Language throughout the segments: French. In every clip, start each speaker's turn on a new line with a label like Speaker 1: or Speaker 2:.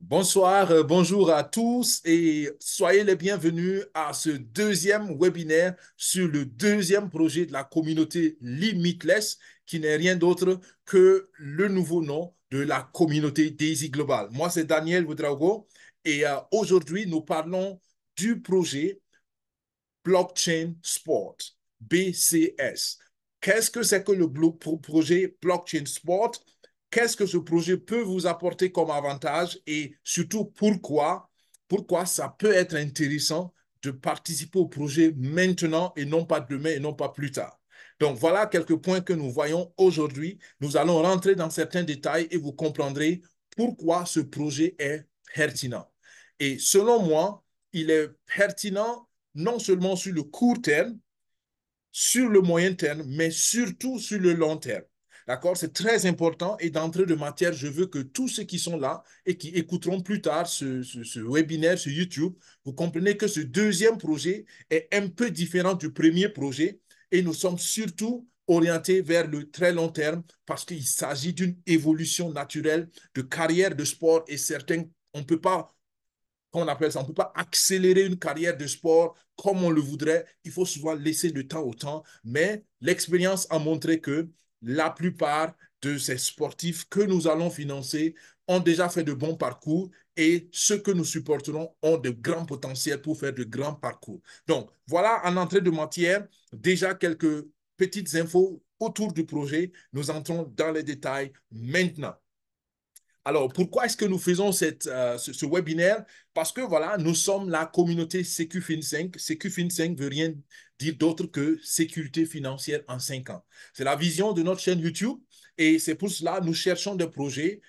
Speaker 1: Bonsoir, bonjour à tous et soyez les bienvenus à ce deuxième webinaire sur le deuxième projet de la communauté Limitless, qui n'est rien d'autre que le nouveau nom de la communauté Daisy Global. Moi, c'est Daniel Ouedraogo et aujourd'hui, nous parlons du projet Blockchain Sport, BCS. Qu'est-ce que c'est que le projet Blockchain Sport? Qu'est-ce que ce projet peut vous apporter comme avantage et surtout pourquoi ça peut être intéressant de participer au projet maintenant et non pas demain et non pas plus tard. Donc voilà quelques points que nous voyons aujourd'hui. Nous allons rentrer dans certains détails et vous comprendrez pourquoi ce projet est pertinent. Et selon moi, il est pertinent non seulement sur le court terme, sur le moyen terme, mais surtout sur le long terme. D'accord? C'est très important. Et d'entrée de matière, je veux que tous ceux qui sont là et qui écouteront plus tard ce webinaire sur YouTube, vous comprenez que ce deuxième projet est un peu différent du premier projet et nous sommes surtout orientés vers le très long terme parce qu'il s'agit d'une évolution naturelle de carrière de sport et certains, on ne peut pas qu'on appelle ça, on ne peut pas accélérer une carrière de sport comme on le voudrait. Il faut souvent laisser le temps au temps. Mais l'expérience a montré que la plupart de ces sportifs que nous allons financer ont déjà fait de bons parcours et ceux que nous supporterons ont de grands potentiels pour faire de grands parcours. Donc, voilà en entrée de matière, déjà quelques petites infos autour du projet. Nous entrons dans les détails maintenant. Alors, pourquoi est-ce que nous faisons ce webinaire? Parce que voilà, nous sommes la communauté SecuFin5. SecuFin5 veut rien dire d'autre que sécurité financière en 5 ans. C'est la vision de notre chaîne YouTube et c'est pour cela que nous cherchons des projets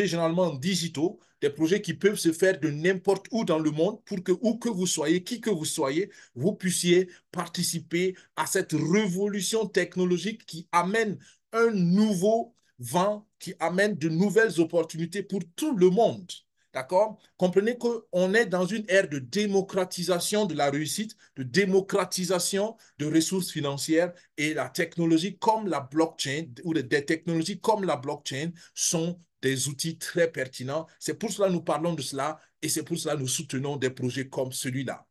Speaker 1: généralement digitaux, des projets qui peuvent se faire de n'importe où dans le monde pour que, où que vous soyez, qui que vous soyez, vous puissiez participer à cette révolution technologique qui amène un nouveau vent qui amène de nouvelles opportunités pour tout le monde. D'accord? Comprenez qu'on est dans une ère de démocratisation de la réussite, de démocratisation de ressources financières et la technologie comme la blockchain ou des technologies comme la blockchain sont des outils très pertinents. C'est pour cela que nous parlons de cela et c'est pour cela que nous soutenons des projets comme celui-là.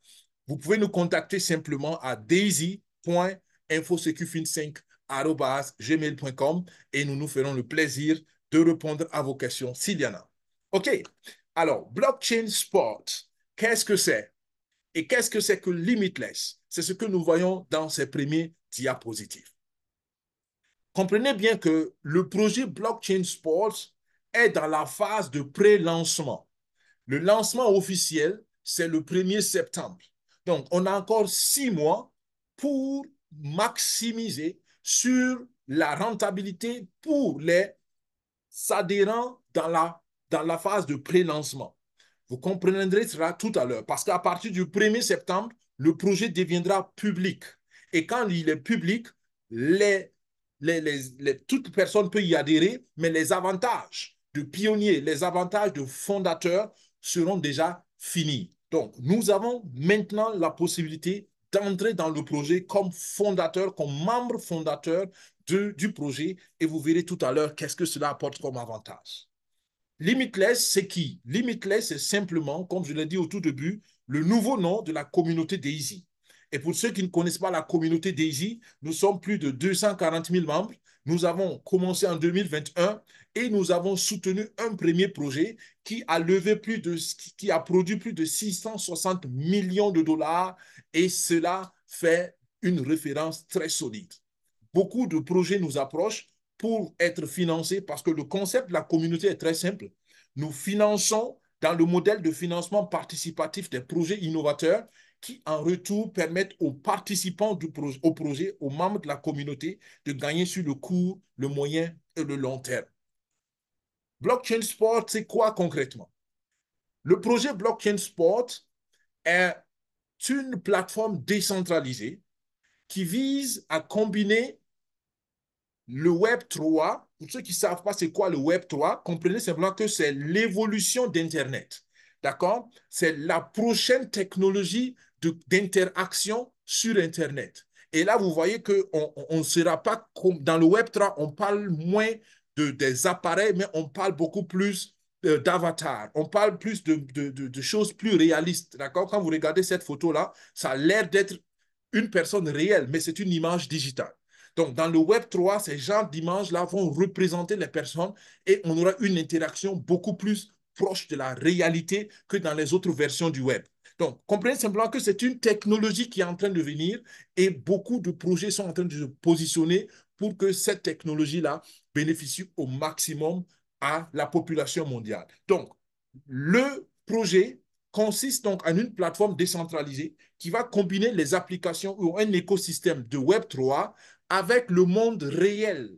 Speaker 1: Vous pouvez nous contacter simplement à daisy.infosecufin5@gmail.com et nous nous ferons le plaisir de répondre à vos questions s'il y en a. OK. Alors, blockchain sport, qu'est-ce que c'est? Et qu'est-ce que c'est que Limitless? C'est ce que nous voyons dans ces premiers diapositives. Comprenez bien que le projet Blockchain Sports est dans la phase de pré-lancement. Le lancement officiel, c'est le 1er septembre. Donc, on a encore 6 mois pour maximiser sur la rentabilité pour les adhérents dans la phase de pré-lancement. Vous comprendrez cela tout à l'heure parce qu'à partir du 1er septembre, le projet deviendra public. Et quand il est public, toute personne peut y adhérer, mais les avantages de pionnier, les avantages de fondateur seront déjà finis. Donc, nous avons maintenant la possibilité d'entrer dans le projet comme fondateur, comme membre fondateur du projet et vous verrez tout à l'heure qu'est-ce que cela apporte comme avantage. Limitless, c'est qui? Limitless, c'est simplement, comme je l'ai dit au tout début, le nouveau nom de la communauté Daisy. Et pour ceux qui ne connaissent pas la communauté Daisy, nous sommes plus de 240 000 membres. Nous avons commencé en 2021 et nous avons soutenu un premier projet qui a levé qui a produit plus de 660 millions de dollars et cela fait une référence très solide. Beaucoup de projets nous approchent pour être financés parce que le concept de la communauté est très simple. Nous finançons dans le modèle de financement participatif des projets innovateurs qui, en retour, permettent aux participants au projet, aux membres de la communauté, de gagner sur le court, le moyen et le long terme. Blockchain Sport, c'est quoi concrètement? Le projet Blockchain Sport est une plateforme décentralisée qui vise à combiner le Web 3, pour ceux qui ne savent pas c'est quoi le Web 3, comprenez simplement que c'est l'évolution d'Internet. D'accord? C'est la prochaine technologie d'interaction sur Internet. Et là, vous voyez qu'on ne sera pas comme dans le Web 3, on parle moins des appareils, mais on parle beaucoup plus d'avatar, on parle plus de choses plus réalistes, d'accord? Quand vous regardez cette photo-là, ça a l'air d'être une personne réelle, mais c'est une image digitale. Donc, dans le Web3, ces genres d'images-là vont représenter les personnes et on aura une interaction beaucoup plus proche de la réalité que dans les autres versions du Web. Donc, comprenez simplement que c'est une technologie qui est en train de venir et beaucoup de projets sont en train de se positionner pour que cette technologie-là bénéficie au maximum à la population mondiale. Donc, le projet consiste donc en une plateforme décentralisée qui va combiner les applications ou un écosystème de Web3 avec le monde réel.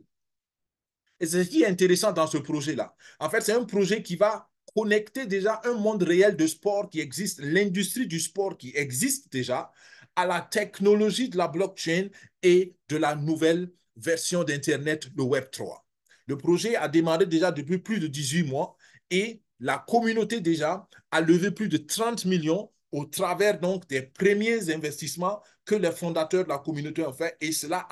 Speaker 1: Et c'est ce qui est intéressant dans ce projet-là. En fait, c'est un projet qui va connecter déjà un monde réel de sport qui existe, l'industrie du sport qui existe déjà, à la technologie de la blockchain et de la nouvelle version d'Internet, le Web3. Le projet a démarré déjà depuis plus de 18 mois et la communauté déjà a levé plus de 30 millions au travers donc des premiers investissements que les fondateurs de la communauté ont fait et cela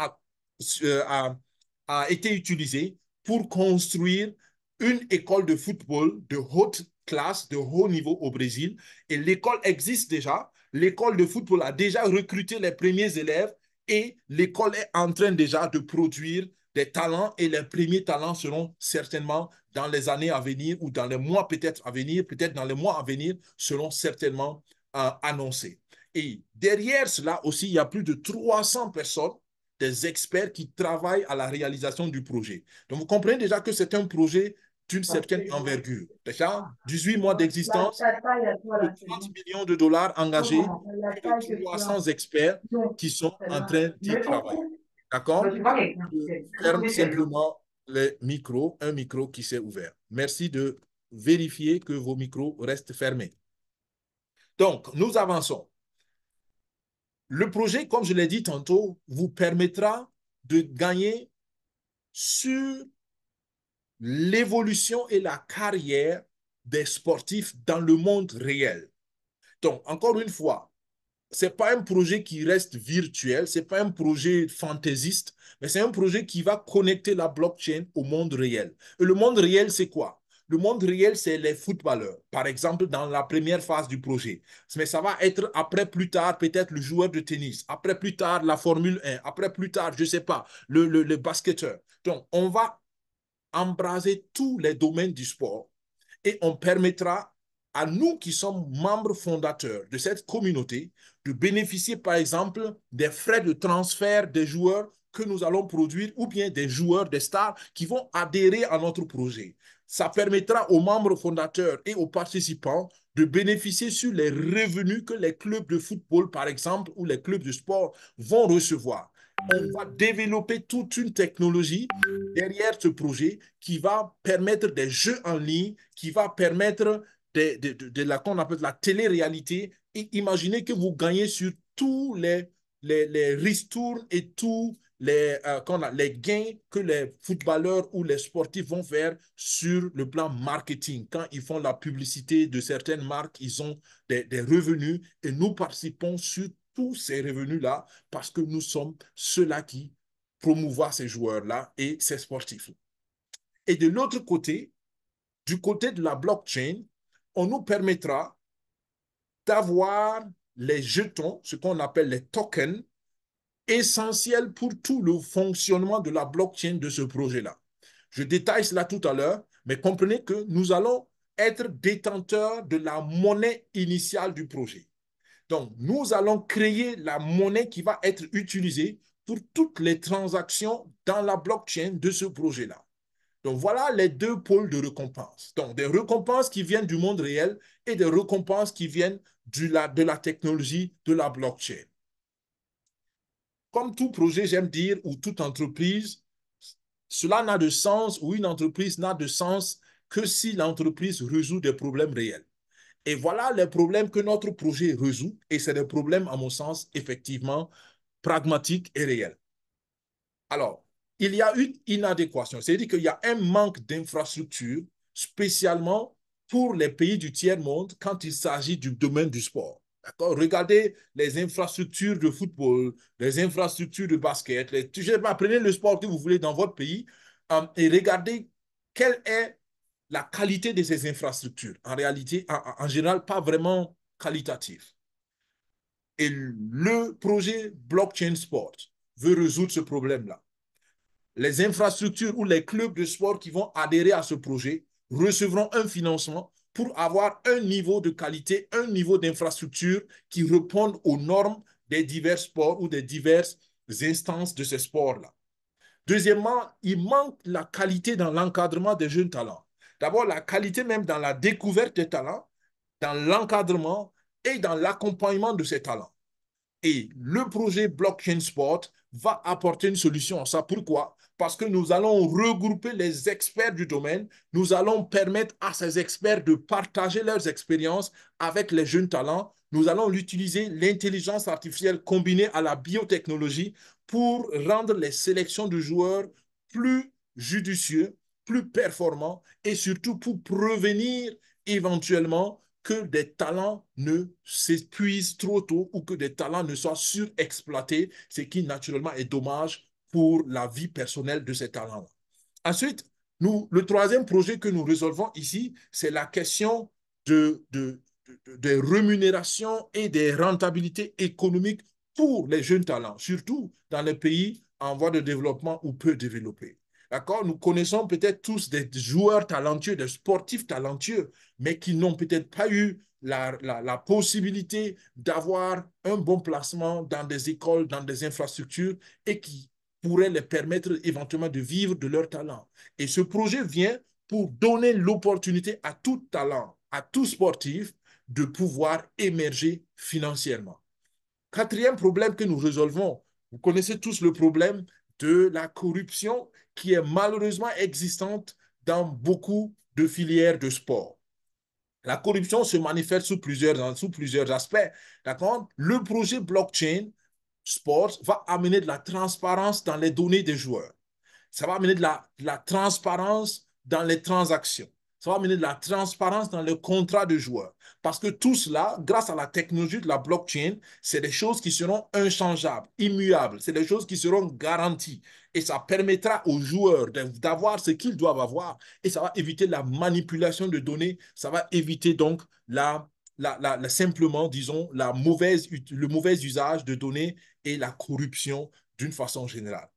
Speaker 1: a été utilisé pour construire une école de football de haute classe, de haut niveau au Brésil. Et l'école existe déjà. L'école de football a déjà recruté les premiers élèves et l'école est en train déjà de produire des talents et les premiers talents seront certainement dans les années à venir ou dans les mois peut-être à venir, peut-être dans les mois à venir, seront certainement annoncés. Et derrière cela aussi, il y a plus de 300 personnes, des experts qui travaillent à la réalisation du projet. Donc, vous comprenez déjà que c'est un projet d'une certaine envergure. Déjà, 18 mois d'existence, de 30 millions de dollars engagés et de 300 experts qui sont en train d'y travailler. D'accord? Je ferme simplement les micros, un micro qui s'est ouvert. Merci de vérifier que vos micros restent fermés. Donc, nous avançons. Le projet, comme je l'ai dit tantôt, vous permettra de gagner sur l'évolution et la carrière des sportifs dans le monde réel. Donc, encore une fois, ce n'est pas un projet qui reste virtuel, ce n'est pas un projet fantaisiste, mais c'est un projet qui va connecter la blockchain au monde réel. Et le monde réel, c'est quoi? Le monde réel, c'est les footballeurs, par exemple, dans la première phase du projet. Mais ça va être après, plus tard, peut-être le joueur de tennis, après, plus tard, la Formule 1, après, plus tard, je ne sais pas, le basketteur. Donc, on va embraser tous les domaines du sport et on permettra à nous qui sommes membres fondateurs de cette communauté de bénéficier, par exemple, des frais de transfert des joueurs que nous allons produire ou bien des joueurs, des stars qui vont adhérer à notre projet. Ça permettra aux membres fondateurs et aux participants de bénéficier sur les revenus que les clubs de football, par exemple, ou les clubs de sport vont recevoir. On va développer toute une technologie derrière ce projet qui va permettre des jeux en ligne, qui va permettre de la qu'on appelle la télé-réalité. Et imaginez que vous gagnez sur tous les ristournes et tous les gains que les footballeurs ou les sportifs vont faire sur le plan marketing. Quand ils font la publicité de certaines marques, ils ont des revenus et nous participons sur tous ces revenus-là parce que nous sommes ceux-là qui promouvoir ces joueurs-là et ces sportifs. Et de l'autre côté, du côté de la blockchain, on nous permettra d'avoir les jetons, ce qu'on appelle les tokens, essentiels pour tout le fonctionnement de la blockchain de ce projet-là. Je détaille cela tout à l'heure, mais comprenez que nous allons être détenteurs de la monnaie initiale du projet. Donc, nous allons créer la monnaie qui va être utilisée pour toutes les transactions dans la blockchain de ce projet-là. Donc, voilà les deux pôles de récompense. Donc, des récompenses qui viennent du monde réel et des récompenses qui viennent de la technologie de la blockchain. Comme tout projet, j'aime dire, ou toute entreprise, cela n'a de sens ou une entreprise n'a de sens que si l'entreprise résout des problèmes réels. Et voilà les problèmes que notre projet résout. Et c'est des problèmes, à mon sens, effectivement, pragmatiques et réels. Alors, il y a une inadéquation, c'est-à-dire qu'il y a un manque d'infrastructures, spécialement pour les pays du tiers-monde quand il s'agit du domaine du sport. Regardez les infrastructures de football, les infrastructures de basket, prenez le sport que vous voulez dans votre pays et regardez quelle est la qualité de ces infrastructures. En réalité, en général, pas vraiment qualitatif. Et le projet Blockchain Sport veut résoudre ce problème-là. Les infrastructures ou les clubs de sport qui vont adhérer à ce projet recevront un financement pour avoir un niveau de qualité, un niveau d'infrastructure qui répondent aux normes des divers sports ou des diverses instances de ces sports-là. Deuxièmement, il manque la qualité dans l'encadrement des jeunes talents. D'abord, la qualité même dans la découverte des talents, dans l'encadrement et dans l'accompagnement de ces talents. Et le projet Blockchain Sport va apporter une solution à ça. Pourquoi? Parce que nous allons regrouper les experts du domaine. Nous allons permettre à ces experts de partager leurs expériences avec les jeunes talents. Nous allons utiliser l'intelligence artificielle combinée à la biotechnologie pour rendre les sélections de joueurs plus judicieux, plus performants et surtout pour prévenir éventuellement que des talents ne s'épuisent trop tôt ou que des talents ne soient surexploités, ce qui naturellement est dommage pour la vie personnelle de ces talents-là. Ensuite, le troisième projet que nous résolvons ici, c'est la question des rémunérations et des rentabilités économiques pour les jeunes talents, surtout dans les pays en voie de développement ou peu développés. D'accord? Nous connaissons peut-être tous des joueurs talentueux, des sportifs talentueux, mais qui n'ont peut-être pas eu la possibilité d'avoir un bon placement dans des écoles, dans des infrastructures et qui pourraient les permettre éventuellement de vivre de leur talent. Et ce projet vient pour donner l'opportunité à tout talent, à tout sportif, de pouvoir émerger financièrement. Quatrième problème que nous résolvons, vous connaissez tous le problème de la corruption qui est malheureusement existante dans beaucoup de filières de sport. La corruption se manifeste sous plusieurs aspects. D'accord? Le projet blockchain sport va amener de la transparence dans les données des joueurs. Ça va amener de la transparence dans les transactions. Ça va amener de la transparence dans le contrat de joueur. Parce que tout cela, grâce à la technologie de la blockchain, c'est des choses qui seront inchangeables, immuables. C'est des choses qui seront garanties. Et ça permettra aux joueurs d'avoir ce qu'ils doivent avoir. Et ça va éviter la manipulation de données. Ça va éviter donc simplement, disons, le mauvais usage de données et la corruption d'une façon générale.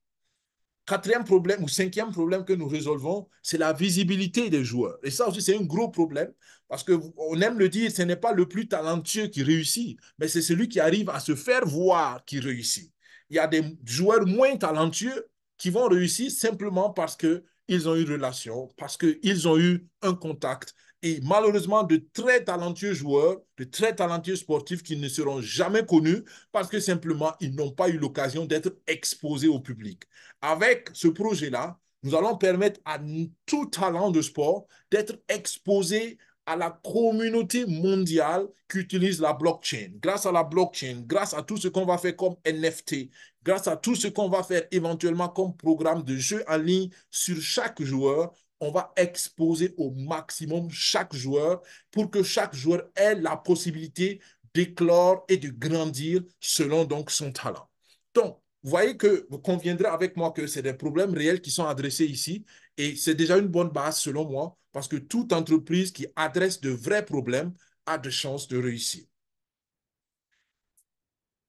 Speaker 1: Quatrième problème ou cinquième problème que nous résolvons, c'est la visibilité des joueurs. Et ça aussi, c'est un gros problème parce qu'on aime le dire, ce n'est pas le plus talentueux qui réussit, mais c'est celui qui arrive à se faire voir qui réussit. Il y a des joueurs moins talentueux qui vont réussir simplement parce qu'ils ont eu une relation, parce qu'ils ont eu un contact. Et malheureusement, de très talentueux joueurs, de très talentueux sportifs qui ne seront jamais connus parce que simplement, ils n'ont pas eu l'occasion d'être exposés au public. Avec ce projet-là, nous allons permettre à tout talent de sport d'être exposé à la communauté mondiale qui utilise la blockchain. Grâce à la blockchain, grâce à tout ce qu'on va faire comme NFT, grâce à tout ce qu'on va faire éventuellement comme programme de jeu en ligne sur chaque joueur, on va exposer au maximum chaque joueur pour que chaque joueur ait la possibilité d'éclore et de grandir selon donc son talent. Donc, vous voyez que vous conviendrez avec moi que c'est des problèmes réels qui sont adressés ici et c'est déjà une bonne base selon moi parce que toute entreprise qui adresse de vrais problèmes a de chances de réussir.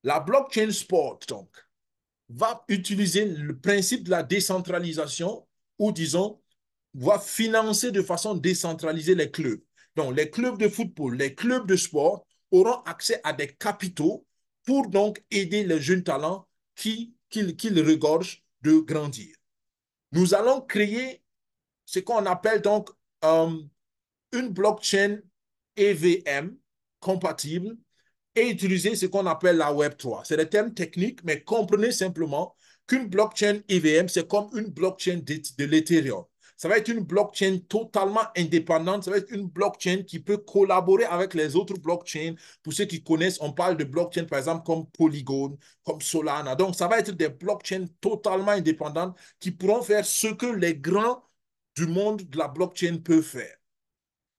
Speaker 1: La blockchain sport, donc, va utiliser le principe de la décentralisation ou, disons, va financer de façon décentralisée les clubs. Donc, les clubs de football, les clubs de sport auront accès à des capitaux pour donc aider les jeunes talents qu'ils regorgent de grandir. Nous allons créer ce qu'on appelle donc une blockchain EVM compatible et utiliser ce qu'on appelle la Web3. C'est des termes techniques, mais comprenez simplement qu'une blockchain EVM, c'est comme une blockchain de l'Ethereum. Ça va être une blockchain totalement indépendante. Ça va être une blockchain qui peut collaborer avec les autres blockchains. Pour ceux qui connaissent, on parle de blockchain, par exemple, comme Polygon, comme Solana. Donc, ça va être des blockchains totalement indépendantes qui pourront faire ce que les grands du monde de la blockchain peuvent faire.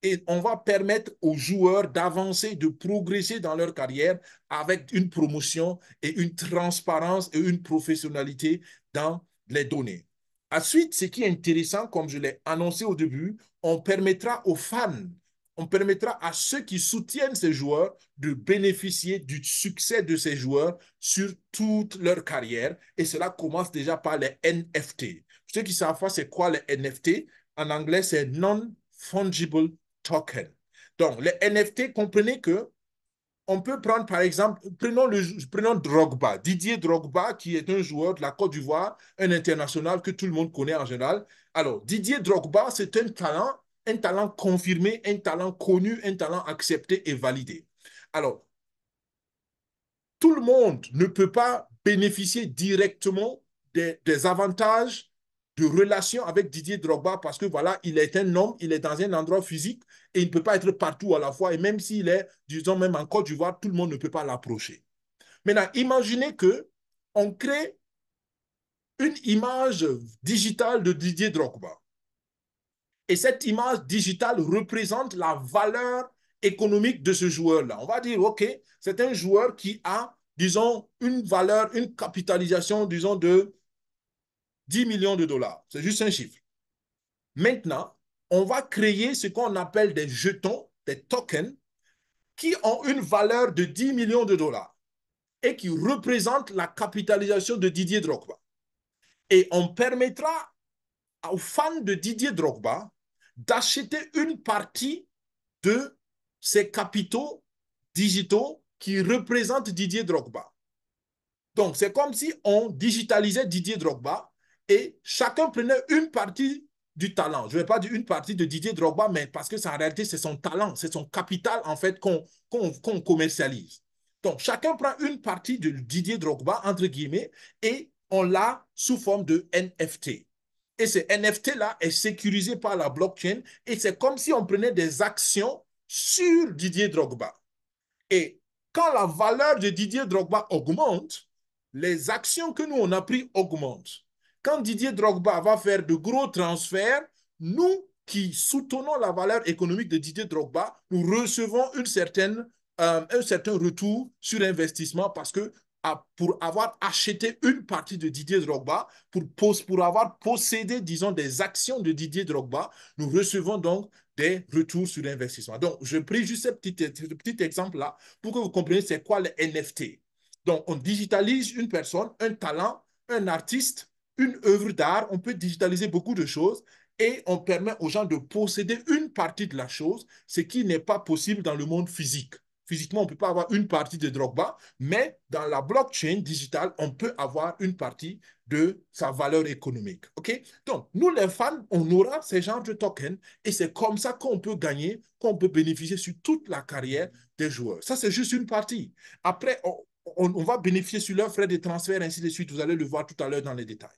Speaker 1: Et on va permettre aux joueurs d'avancer, de progresser dans leur carrière avec une promotion et une transparence et une professionnalité dans les données. Ensuite, ce qui est intéressant, comme je l'ai annoncé au début, on permettra aux fans, on permettra à ceux qui soutiennent ces joueurs de bénéficier du succès de ces joueurs sur toute leur carrière. Et cela commence déjà par les NFT. Ceux qui savent pas c'est quoi les NFT, en anglais, c'est Non-Fungible Token. Donc, les NFT, comprenez que on peut prendre par exemple, prenons Drogba, Didier Drogba, qui est un joueur de la Côte d'Ivoire, un international que tout le monde connaît en général. Alors, Didier Drogba, c'est un talent confirmé, un talent connu, un talent accepté et validé. Alors, tout le monde ne peut pas bénéficier directement des avantages de relation avec Didier Drogba parce que voilà, il est un homme, il est dans un endroit physique et il ne peut pas être partout à la fois. Et même s'il est, disons, même en Côte d'Ivoire, tout le monde ne peut pas l'approcher. Maintenant, imaginez que on crée une image digitale de Didier Drogba. Et cette image digitale représente la valeur économique de ce joueur-là. On va dire, OK, c'est un joueur qui a, disons, une valeur, une capitalisation, disons, de 10 millions de dollars. C'est juste un chiffre. Maintenant, on va créer ce qu'on appelle des jetons, des tokens, qui ont une valeur de 10 millions de dollars et qui représentent la capitalisation de Didier Drogba. Et on permettra aux fans de Didier Drogba d'acheter une partie de ces capitaux digitaux qui représentent Didier Drogba. Donc, c'est comme si on digitalisait Didier Drogba et chacun prenait une partie du talent. Je ne vais pas dire une partie de Didier Drogba, mais parce que en réalité, c'est son talent, c'est son capital, en fait, qu'on commercialise. Donc, chacun prend une partie de Didier Drogba, entre guillemets, et on l'a sous forme de NFT. Et ce NFT-là est sécurisé par la blockchain et c'est comme si on prenait des actions sur Didier Drogba. Et quand la valeur de Didier Drogba augmente, les actions que nous, on a prises augmentent. Quand Didier Drogba va faire de gros transferts, nous qui soutenons la valeur économique de Didier Drogba, nous recevons un certain retour sur investissement parce que pour avoir acheté une partie de Didier Drogba, pour avoir possédé, disons, des actions de Didier Drogba, nous recevons donc des retours sur investissement. Donc, je prie juste ce petit exemple-là pour que vous compreniez c'est quoi le NFT. Donc, on digitalise une personne, un talent, un artiste, une œuvre d'art. On peut digitaliser beaucoup de choses et on permet aux gens de posséder une partie de la chose, ce qui n'est pas possible dans le monde physique. Physiquement, on ne peut pas avoir une partie de Drogba, mais dans la blockchain digitale, on peut avoir une partie de sa valeur économique. OK? Donc, nous, les fans, on aura ces genres de tokens et c'est comme ça qu'on peut gagner, qu'on peut bénéficier sur toute la carrière des joueurs. Ça, c'est juste une partie. Après, on va bénéficier sur leurs frais de transfert, ainsi de suite. Vous allez le voir tout à l'heure dans les détails.